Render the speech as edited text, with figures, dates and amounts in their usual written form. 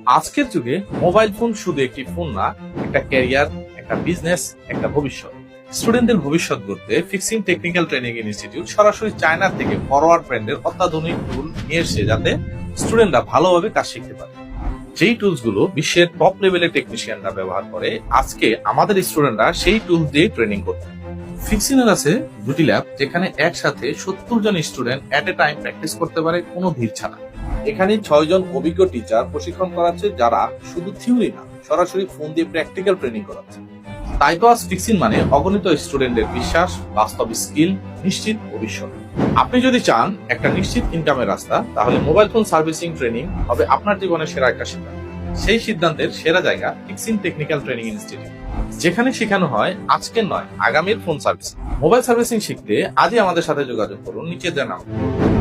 আজকের যুগে mobile phone শুধু একটি ফোন না, একটা ক্যারিয়ার, একটা বিজনেস, একটা ভবিষ্যৎ। স্টুডেন্টদের ভবিষ্যৎ গড়তে ফিক্সিং টেকনিক্যাল ট্রেনিং ইনস্টিটিউট সরাসরি চায়না থেকে ফরওয়ার্ড ব্র্যান্ডের অত্যাধুনিক টুল নিয়ে এসে যাতে স্টুডেন্টরা ভালোভাবে কাজ শিখতে পারে। যেই টুলস গুলো বিশ্বের টপ লেভেলের টেকনিশিয়ানরা ব্যবহার করে, আজকে আমাদের স্টুডেন্টরা সেই টুলস দিয়ে ট্রেনিং করছে। ফিক্সিনের আছে দুটি ল্যাব, যেখানে একসাথে 70 জন student at a time practice করতে পারে কোনো ভিড় ছাড়া। এখানে 6 জন অভিজ্ঞ টিচার প্রশিক্ষণ করাচ্ছে, যারা শুধু থিওরি না, সরাসরি ফোন দিয়ে প্র্যাকটিক্যাল ট্রেনিং করাচ্ছে। তাই তো আজ ফিক্সিং মানে অগণিত স্টুডেন্টের বিশ্বাস, বাস্তব স্কিল, নিশ্চিত ভবিষ্যৎ। আপনি যদি চান একটা নিশ্চিত ইনকামের রাস্তা, তাহলে মোবাইল ফোন সার্ভিসিং ট্রেনিং হবে আপনার জীবনের সেরা একটা সিদ্ধান্ত। সেই সিদ্ধান্তের সেরা জায়গা ফিক্সিং টেকনিক্যাল ট্রেনিং ইনস্টিটিউট, যেখানে শেখানো হয় আজকের নয়, আগামীর ফোন সার্ভিসিং। মোবাইল সার্ভিসিং শিখতে আজই আমাদের সাথে যোগাযোগ করুন নিচে দেওয়া নাম্বারে।